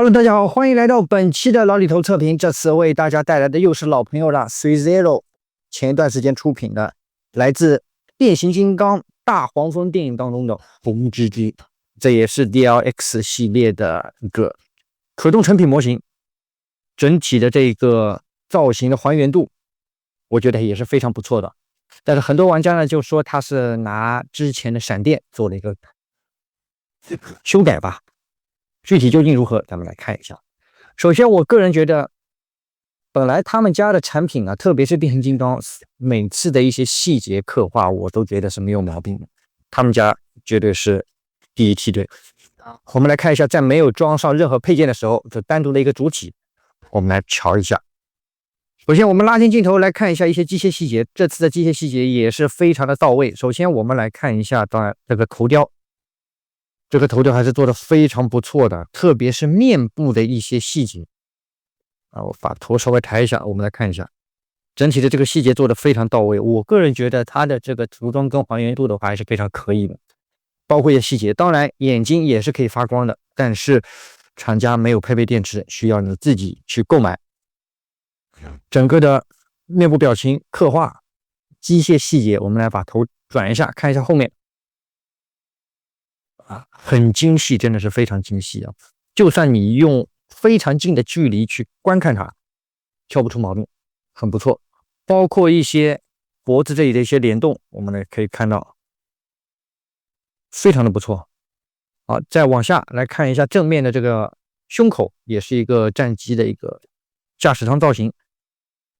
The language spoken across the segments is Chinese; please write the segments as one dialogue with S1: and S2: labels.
S1: Hello， 大家好，欢迎来到本期的老李头测评。这次为大家带来的又是老朋友了 ，3Zero 前一段时间出品的，来自变形金刚大黄蜂电影当中的红蜘蛛，这也是 DLX 系列的一个可动成品模型。整体的这个造型的还原度，我觉得也是非常不错的。但是很多玩家呢就说他是拿之前的闪电做了一个修改吧。具体究竟如何，咱们来看一下。首先，我个人觉得，本来他们家的产品啊，特别是变形金刚，每次的一些细节刻画，我都觉得是没有毛病的。他们家绝对是第一梯队。我们来看一下，在没有装上任何配件的时候，就单独的一个主体，我们来瞧一下。首先，我们拉近镜头来看一下一些机械细节，这次的机械细节也是非常的到位。首先，我们来看一下，当然这个头雕。这个头雕还是做的非常不错的，特别是面部的一些细节啊，我把头稍微抬一下，我们来看一下，整体的这个细节做的非常到位。我个人觉得它的这个涂装跟还原度的话还是非常可以的，包括一些细节。当然，眼睛也是可以发光的，但是厂家没有配备电池，需要你自己去购买。整个的面部表情刻画、机械细节，我们来把头转一下，看一下后面。很精细，真的是非常精细啊！就算你用非常近的距离去观看它，挑不出毛病，很不错。包括一些脖子这里的一些联动，我们呢可以看到，非常的不错。好，再往下来看一下正面的这个胸口，也是一个战机的一个驾驶舱造型。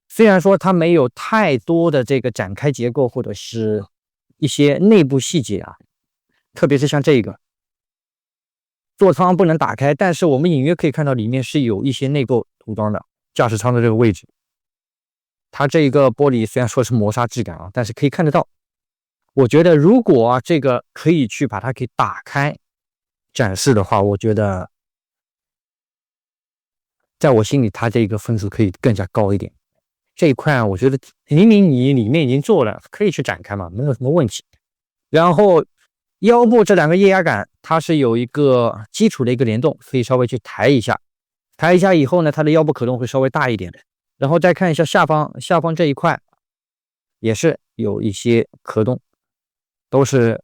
S1: 虽然说它没有太多的这个展开结构或者是一些内部细节啊。特别是像这个座舱不能打开，但是我们隐约可以看到里面是有一些内构涂装的。驾驶舱的这个位置，它这个玻璃虽然说是磨砂质感啊，但是可以看得到。我觉得如果这个可以去把它给打开展示的话，我觉得在我心里它这个分数可以更加高一点。这一块我觉得明明你里面已经做了，可以去展开嘛，没有什么问题。然后腰部这两个液压杆，它是有一个基础的一个联动，可以稍微去抬一下。抬一下以后呢，它的腰部可动会稍微大一点。然后再看一下下方这一块，也是有一些可动，都是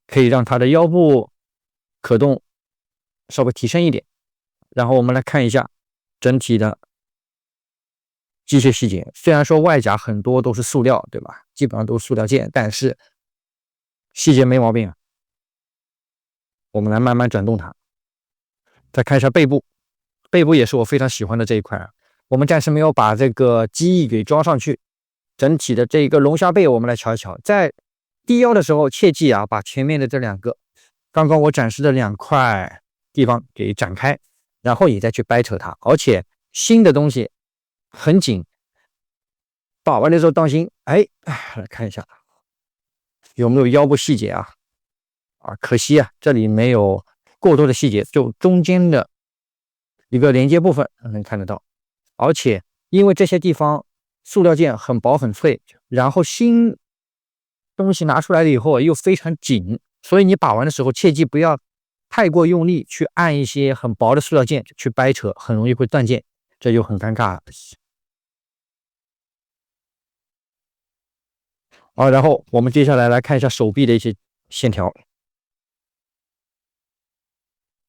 S1: 可以让它的腰部可动稍微提升一点。然后我们来看一下整体的机械细节，虽然说外甲很多都是塑料，对吧？基本上都是塑料件，但是细节没毛病啊。我们来慢慢转动它，再看一下背部，背部也是我非常喜欢的这一块啊。我们暂时没有把这个机翼给装上去，整体的这个龙虾背我们来瞧一瞧。在低腰的时候，切记啊，把前面的这两个刚刚我展示的两块地方给展开，然后也再去掰扯它。而且新的东西很紧，把玩的时候当心。来看一下有没有腰部细节啊。可惜啊，这里没有过多的细节，就中间的一个连接部分能看得到。而且因为这些地方塑料件很薄很脆，然后新东西拿出来了以后又非常紧，所以你把玩的时候切记不要太过用力去按一些很薄的塑料件去掰扯，很容易会断件，这就很尴尬了。然后我们接下来来看一下手臂的一些线条。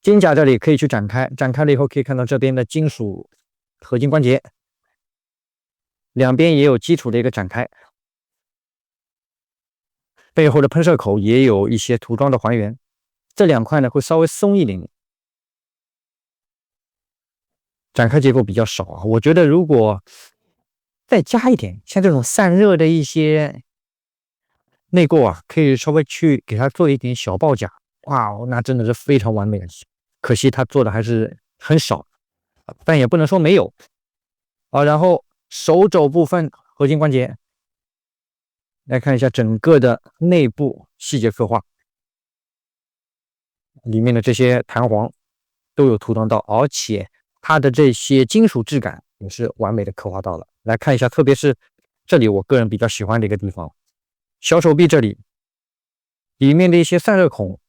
S1: 肩胛这里可以去展开，展开了以后可以看到这边的金属合金关节，两边也有基础的一个展开，背后的喷射口也有一些涂装的还原，这两块呢会稍微松一点，展开结构比较少啊。我觉得如果再加一点，像这种散热的一些内构啊，可以稍微去给它做一点小爆甲，哇，那真的是非常完美的。可惜它做的还是很少，但也不能说没有然后手肘部分合金关节，来看一下整个的内部细节刻画，里面的这些弹簧都有涂装到，而且它的这些金属质感也是完美的刻画到了。来看一下，特别是这里我个人比较喜欢的一个地方，小手臂这里里面的一些散热孔，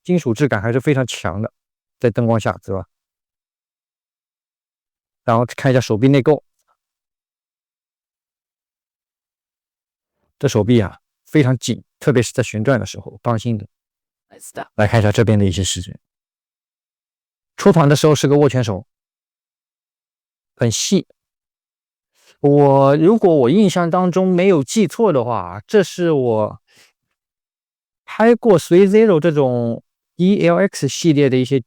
S1: 金属质感还是非常强的。在灯光下，对吧？然后看一下手臂内构，这手臂啊非常紧，特别是在旋转的时候，当心的。来看一下这边的一些细节，出团的时候是个握拳手，很细。如果我印象当中没有记错的话，这是我拍过 Three Zero 这种 ELX 系列的一些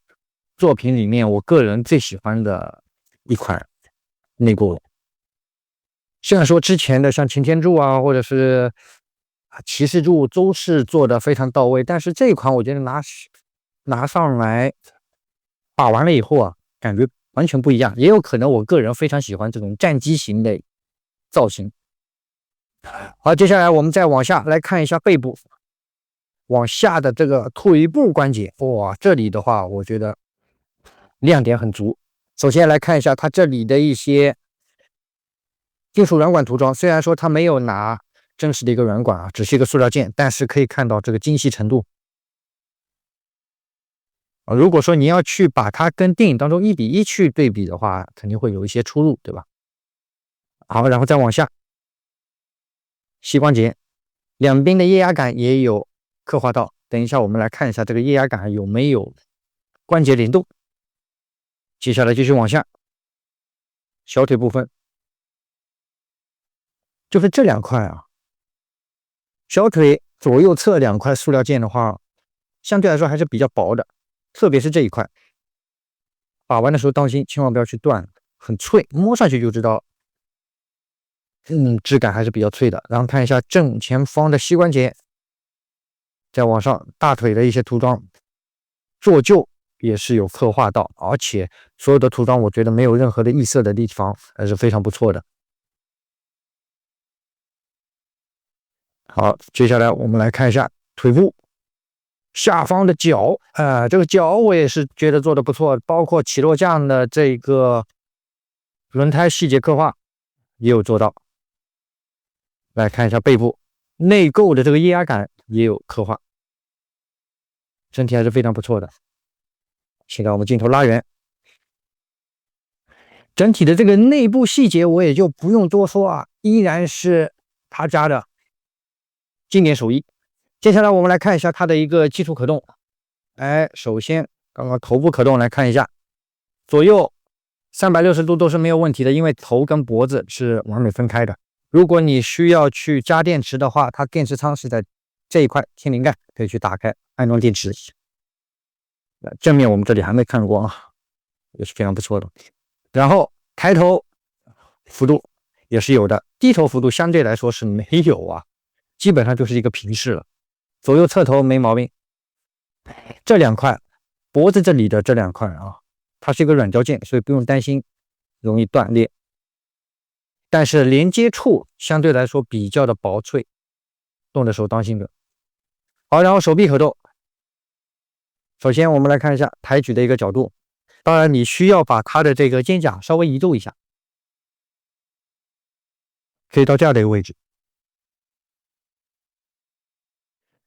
S1: 作品里面，我个人最喜欢的一款内构。虽然说之前的像擎天柱啊，或者是骑士柱都是做的非常到位，但是这一款我觉得拿上来把玩了以后啊，感觉完全不一样。也有可能我个人非常喜欢这种战机型的造型。好，接下来我们再往下来看一下背部，往下的这个腿部关节，哇，这里的话我觉得亮点很足。首先来看一下它这里的一些金属软管涂装，虽然说它没有拿真实的一个软管啊，只是一个塑料件，但是可以看到这个精细程度。如果说你要去把它跟电影当中1:1去对比的话，肯定会有一些出入，对吧？好，然后再往下，膝关节两边的液压杆也有刻画到。等一下我们来看一下这个液压杆有没有关节联动。接下来继续往下，小腿部分，就是这两块啊，小腿左右侧两块塑料件的话，相对来说还是比较薄的，特别是这一块，把玩的时候当心，千万不要去断，很脆，摸上去就知道，质感还是比较脆的。然后看一下正前方的膝关节，再往上大腿的一些涂装，做旧也是有刻画到，而且所有的涂装我觉得没有任何的异色的地方，还是非常不错的。好，接下来我们来看一下腿部下方的脚，这个脚我也是觉得做的不错，包括起落架的这个轮胎细节刻画也有做到。来看一下背部内构的这个液压杆也有刻画，整体还是非常不错的。现在我们镜头拉远，整体的这个内部细节我也就不用多说啊，依然是他家的经典手艺。接下来我们来看一下它的一个基础可动。首先刚刚头部可动来看一下，左右360度都是没有问题的，因为头跟脖子是完美分开的。如果你需要去加电池的话，它电池仓是在这一块天灵盖，可以去打开安装电池。正面我们这里还没看过啊，也是非常不错的。然后抬头幅度也是有的，低头幅度相对来说是没有啊，基本上就是一个平视了。左右侧头没毛病。这两块脖子这里的这两块啊，它是一个软胶件，所以不用担心容易断裂，但是连接处相对来说比较的薄脆，动的时候当心的。好，然后手臂可动。首先我们来看一下抬举的一个角度，当然你需要把它的这个肩胛稍微移动一下，可以到这样的一个位置，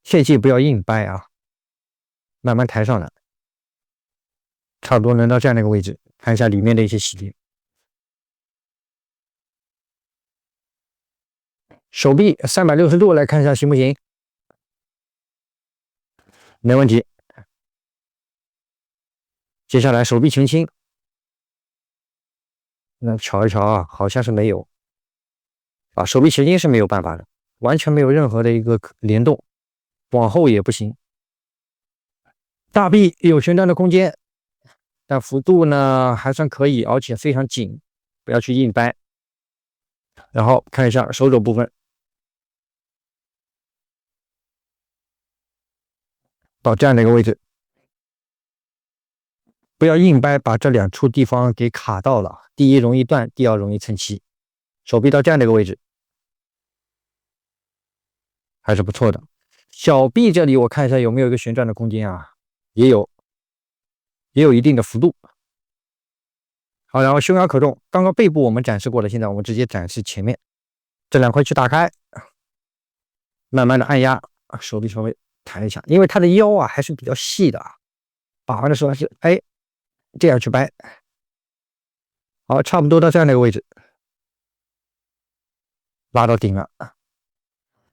S1: 切记不要硬掰啊，慢慢抬上来，差不多能到这样的一个位置。看一下里面的一些细节，手臂360度来看一下行不行？没问题。接下来手臂前倾，那瞧一瞧啊，好像是没有啊，手臂前倾是没有办法的，完全没有任何的一个联动，往后也不行。大臂有旋转的空间，但幅度呢还算可以，而且非常紧，不要去硬掰。然后看一下手肘部分，到这样的一个位置，不要硬掰，把这两处地方给卡到了。第一容易断，第二容易蹭漆。手臂到这样的一个位置，还是不错的。小臂这里我看一下有没有一个旋转的空间啊，也有一定的幅度。好，然后胸腰可动，刚刚背部我们展示过了，现在我们直接展示前面这两块去打开，慢慢的按压，手臂稍微抬一下，因为它的腰啊还是比较细的啊，把玩的时候还是这样去掰。好，差不多到这样的一个位置，拉到顶了，然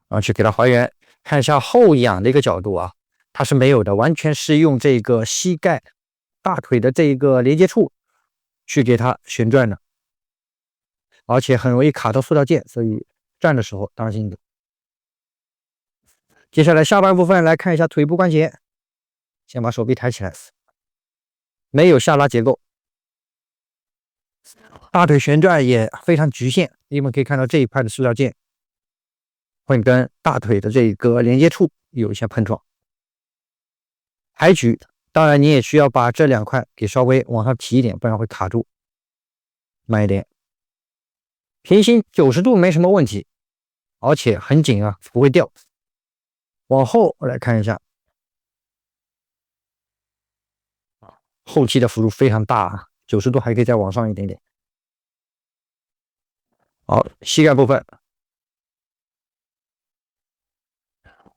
S1: 后去给它还原，看一下后仰的一个角度啊，它是没有的，完全是用这个膝盖、大腿的这个连接处去给它旋转的，而且很容易卡到塑料件，所以站的时候当心点。接下来下半部分来看一下腿部关节，先把手臂抬起来，没有下拉结构，大腿旋转也非常局限，你们可以看到这一块的塑料件会跟大腿的这个连接处有一些碰撞。抬举，当然你也需要把这两块给稍微往上提一点，不然会卡住。慢一点，平行90度没什么问题，而且很紧啊，不会掉。往后来看一下，后期的幅度非常大啊，90度还可以再往上一点点。好，膝盖部分，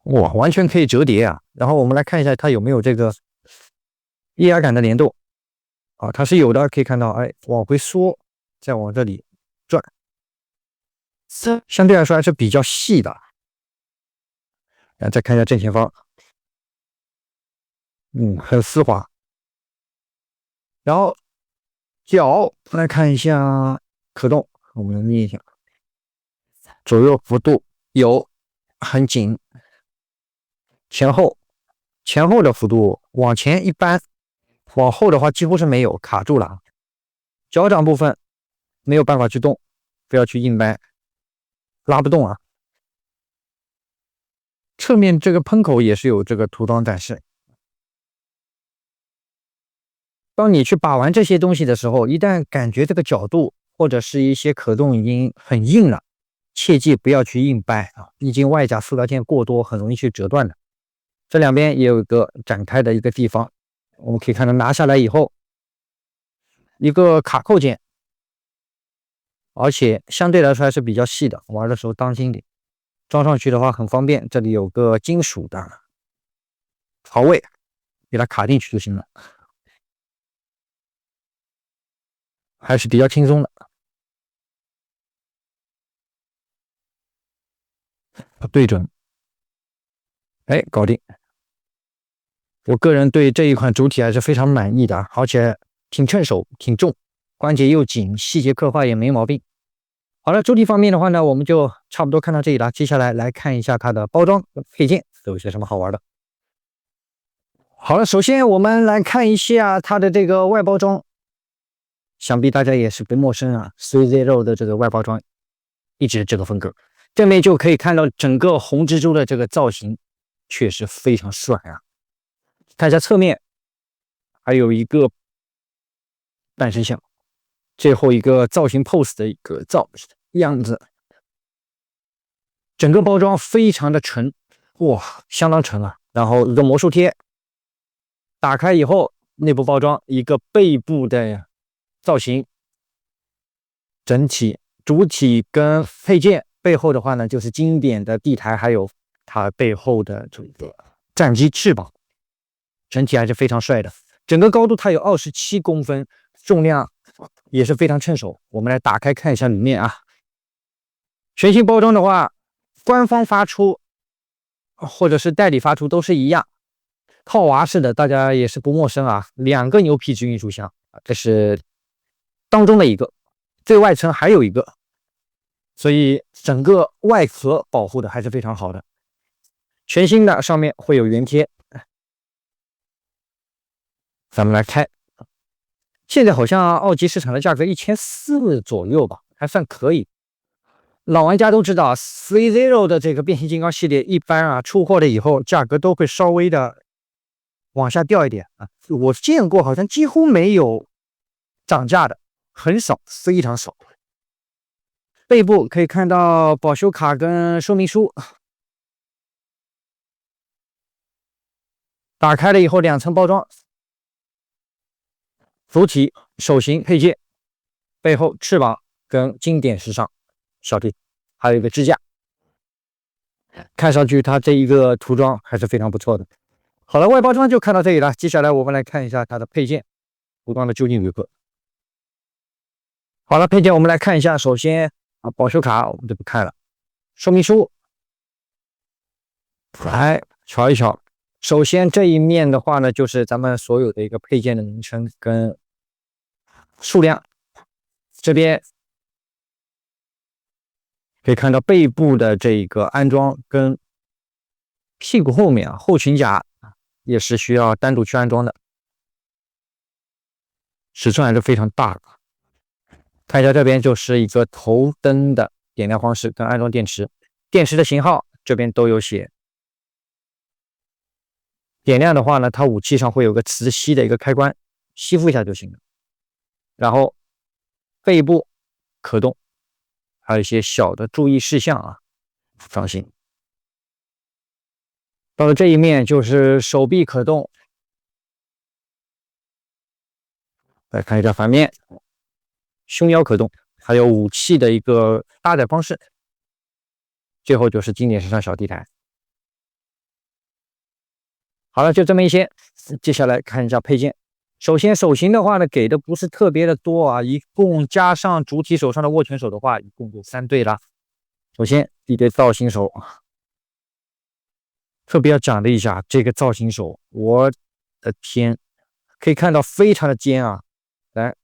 S1: 哇，完全可以折叠啊。然后我们来看一下它有没有这个液压杆的联动啊，它是有的，可以看到，哎，往回缩，再往这里转，相对来说还是比较细的。然后再看一下正前方，很丝滑。然后脚来看一下可动，我们捏一下，左右幅度有很紧，前后的幅度往前一般，往后的话几乎是没有，卡住了。脚掌部分没有办法去动，不要去硬掰，拉不动啊。侧面这个喷口也是有这个涂装展示。当你去把玩这些东西的时候，一旦感觉这个角度或者是一些可动已经很硬了，切记不要去硬掰啊，毕竟外甲塑料件过多很容易去折断的。这两边也有一个展开的一个地方，我们可以看到拿下来以后，一个卡扣件，而且相对来说还是比较细的，玩的时候当心点。装上去的话很方便，这里有个金属的槽位，给它卡进去就行了，还是比较轻松的。对准，哎，搞定。我个人对这一款主体还是非常满意的，而且挺趁手，挺重，关节又紧，细节刻画也没毛病。好了，主体方面的话呢，我们就差不多看到这里了。接下来来看一下它的包装和配件都有些什么好玩的。好了，首先我们来看一下它的这个外包装，想必大家也是不陌生啊 ，CZero 的这个外包装一直这个风格。正面就可以看到整个红蜘蛛的这个造型，确实非常帅啊。看一下侧面，还有一个半身像，最后一个造型 pose 的一个样子。整个包装非常的沉，哇，相当沉啊。然后一个魔术贴，打开以后，内部包装一个背部的造型，整体主体跟配件背后的话呢，就是经典的地台，还有它背后的这个战机翅膀。整体还是非常帅的，整个高度它有27公分，重量也是非常趁手。我们来打开看一下里面啊，全新包装的话，官方发出或者是代理发出都是一样，套娃式的，大家也是不陌生啊。2个牛皮质运输箱，这是当中的一个，最外层还有一个，所以整个外壳保护的还是非常好的。全新的上面会有原贴。咱们来开，现在好像奥吉市场的价格1400左右吧，还算可以。老玩家都知道 CZero 的这个变形金刚系列一般啊，出货了以后价格都会稍微的往下掉一点啊。我见过好像几乎没有涨价的，很少，非常少。背部可以看到保修卡跟说明书，打开了以后2层包装。主体、手型配件，背后翅膀跟经典时尚小弟，还有一个支架，看上去它这一个涂装还是非常不错的。好了，外包装就看到这里了，接下来我们来看一下它的配件涂装的究竟如何。好了，配件我们来看一下。首先保修卡我们就不看了，说明书来瞧一瞧。首先这一面的话呢，就是咱们所有的一个配件的名称跟数量。这边可以看到背部的这个安装跟屁股后面后裙甲也是需要单独去安装的，尺寸还是非常大的。看一下这边就是一个头灯的点亮方式跟安装电池，电池的型号这边都有写。点亮的话呢，它武器上会有个磁吸的一个开关，吸附一下就行了。然后背部可动，还有一些小的注意事项啊，放心。到了这一面就是手臂可动，来看一下反面，胸腰可动，还有武器的一个搭载方式。最后就是经典时尚小地毯。好了，就这么一些。接下来看一下配件。首先手型的话呢，给的不是特别的多啊，一共加上主体手上的握拳手的话，一共就3对了。首先一对造型手，特别要讲的一下这个造型手，我的天，可以看到非常的尖啊！来，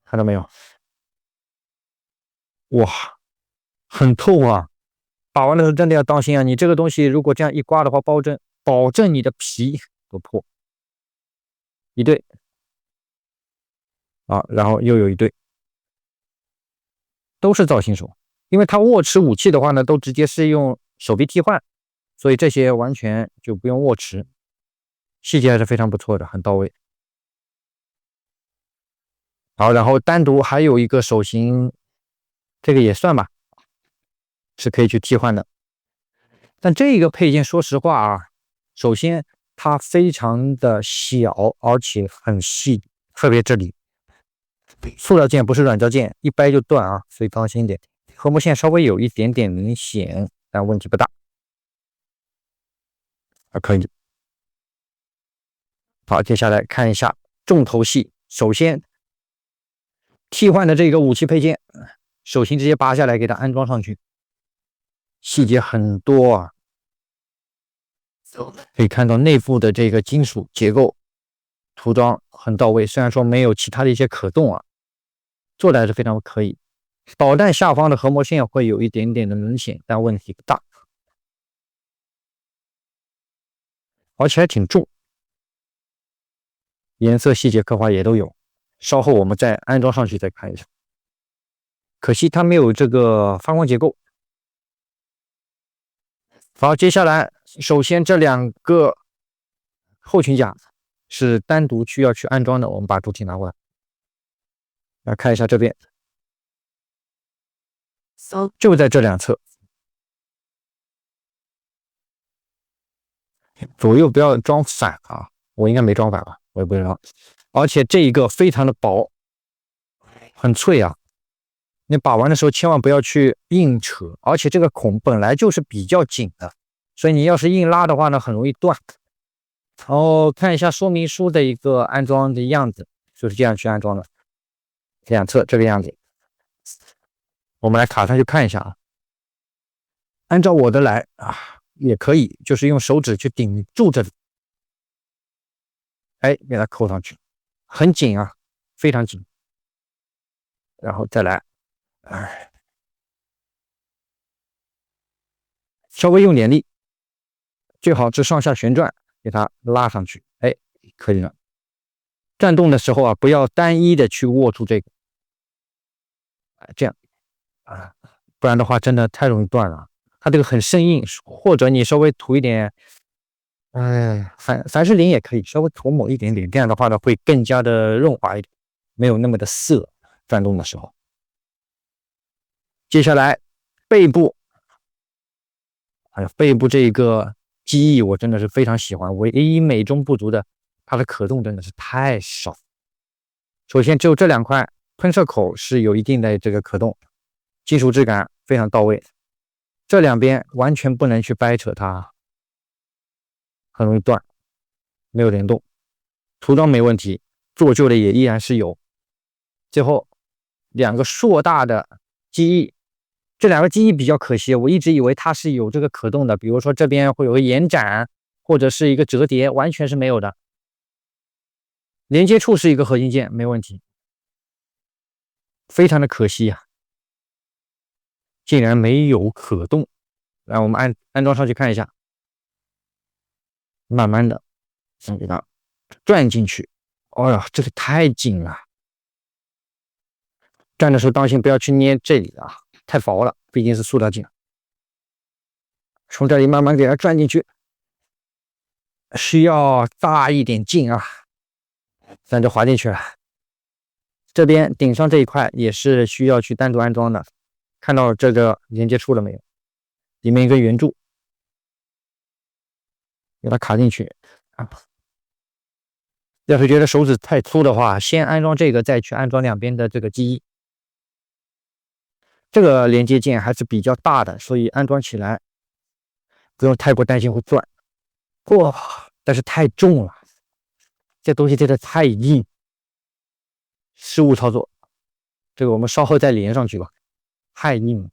S1: 看到没有？哇，很透啊！把玩的时候真的要当心啊！你这个东西如果这样一刮的话，保证你的皮都破。一对啊，然后又有一对，都是造型手。因为它握持武器的话呢，都直接是用手臂替换，所以这些完全就不用握持，细节还是非常不错的，很到位。好，然后单独还有一个手型，这个也算吧，是可以去替换的。但这个配件，说实话啊，首先它非常的小，而且很细，特别这里，塑料件不是软胶件，一掰就断啊，所以当心一点。和膜线稍微有一点点明显，但问题不大，可以。好，接下来看一下重头戏。首先，替换的这个武器配件，手型直接拔下来给它安装上去，细节很多啊。可以看到内部的这个金属结构涂装很到位，虽然说没有其他的一些可动啊，做的还是非常可以。导弹下方的核膜线会有一点点的明显，但问题不大，而且还挺重，颜色细节刻画也都有。稍后我们再安装上去再看一下。可惜它没有这个发光结构。好，接下来首先这2个后裙甲是单独需要去安装的，我们把主体拿过来，来看一下这边，就在这2侧，左右不要装反啊！我应该没装反吧？我也不知道。而且这一个非常的薄，很脆啊！你把玩的时候千万不要去硬扯，而且这个孔本来就是比较紧的，所以你要是硬拉的话呢，很容易断。然后看一下说明书的一个安装的样子，就是这样去安装的，2侧这个样子。我们来卡上去看一下啊，按照我的来啊，也可以，就是用手指去顶住这里，哎，给它扣上去，很紧啊，非常紧。然后再来，哎，稍微用点力，最好是上下旋转，给它拉上去，哎，可以了。转动的时候啊，不要单一的去握住这个，这样啊，不然的话真的太容易断了。它这个很生硬，或者你稍微涂一点，凡士林也可以，稍微涂抹一点点，这样的话呢会更加的润滑一点，没有那么的涩。转动的时候，接下来背部，哎呀，背部这一个机翼我真的是非常喜欢，唯一美中不足的，它的可动真的是太少。首先只有这2块喷射口是有一定的这个可动，金属质感非常到位。这2边完全不能去掰扯它，很容易断，没有联动。涂装没问题，做旧的也依然是有。最后两个硕大的机翼，这两个机翼比较可惜，我一直以为它是有这个可动的，比如说这边会有个延展或者是一个折叠，完全是没有的。连接处是一个合金件，没问题，非常的可惜呀，竟然没有可动。来，我们安装上去看一下，慢慢的先给它转进去。哎呀，这个太紧了，转的时候当心不要去捏这里啊，太薄了，毕竟是塑料件。从这里慢慢给它转进去，需要大一点劲啊，咱就滑进去了。这边顶上这一块也是需要去单独安装的，看到这个连接处了没有？里面一个圆柱，给它卡进去啊。要是觉得手指太粗的话，先安装这个，再去安装两边的这个机翼。这个连接件还是比较大的，所以安装起来不用太过担心会断。哇，但是太重了，这东西真的太硬，失误操作。这个我们稍后再连上去吧，太硬了。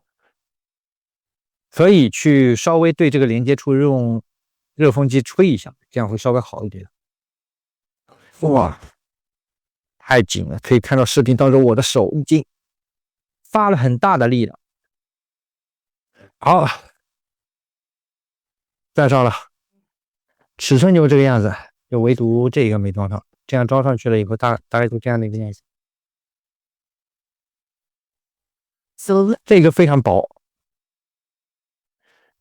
S1: 可以去稍微对这个连接处用热风机吹一下，这样会稍微好一点。哇，太紧了，可以看到视频当中我的手已经发了很大的力了。好，站上了，尺寸就是这个样子，就唯独这个没装上，这样装上去了以后大概就这样的一个样子。这个非常薄，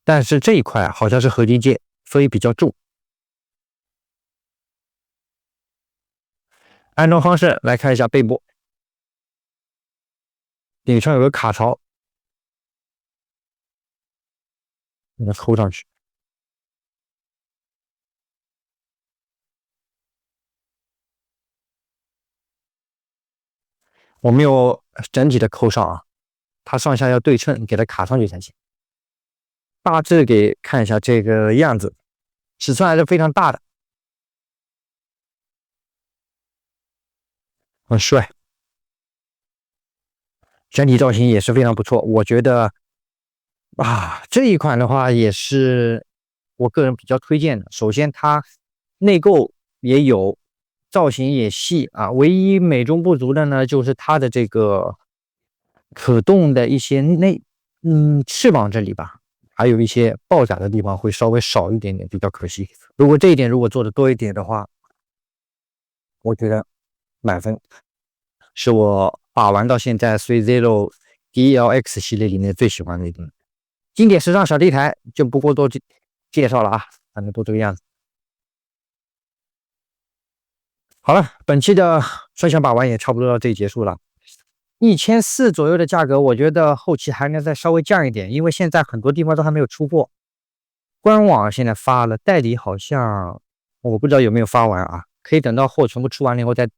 S1: 但是这一块好像是合金件，所以比较重。安装方式来看一下背部，顶上有个卡槽，给它扣上去。我没有整体的扣上啊，它上下要对称，给它卡上去才行。大致给看一下这个样子，尺寸还是非常大的，很帅。整体造型也是非常不错，我觉得啊，这一款的话也是我个人比较推荐的。首先，它内构也有，造型也细啊。唯一美中不足的呢，就是它的这个可动的一些翅膀这里吧，还有一些爆炸的地方会稍微少一点点，比较可惜。如果这一点如果做的多一点的话，我觉得满分，是我把玩到现在 3Zero DLX 系列里面最喜欢的一个经典时尚小地台，就不过多介绍了啊，反正都这个样子。好了，本期的双响把玩也差不多到这里结束了。1400左右的价格，我觉得后期还能再稍微降一点，因为现在很多地方都还没有出货。官网现在发了，代理好像我不知道有没有发完啊，可以等到货全部出完了以后再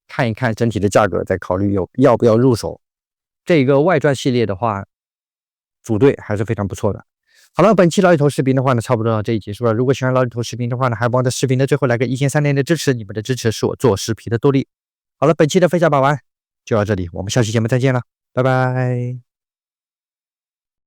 S1: 看一看整体的价格，再考虑要不要入手。这个外传系列的话，组队还是非常不错的。好了，本期老李头视频的话呢，差不多到这里结束了。如果喜欢老李头视频的话呢，还帮着视频的最后来个1300连的支持，你们的支持是我做视频的动力。好了，本期的分享把玩就到这里，我们下期节目再见了，拜拜。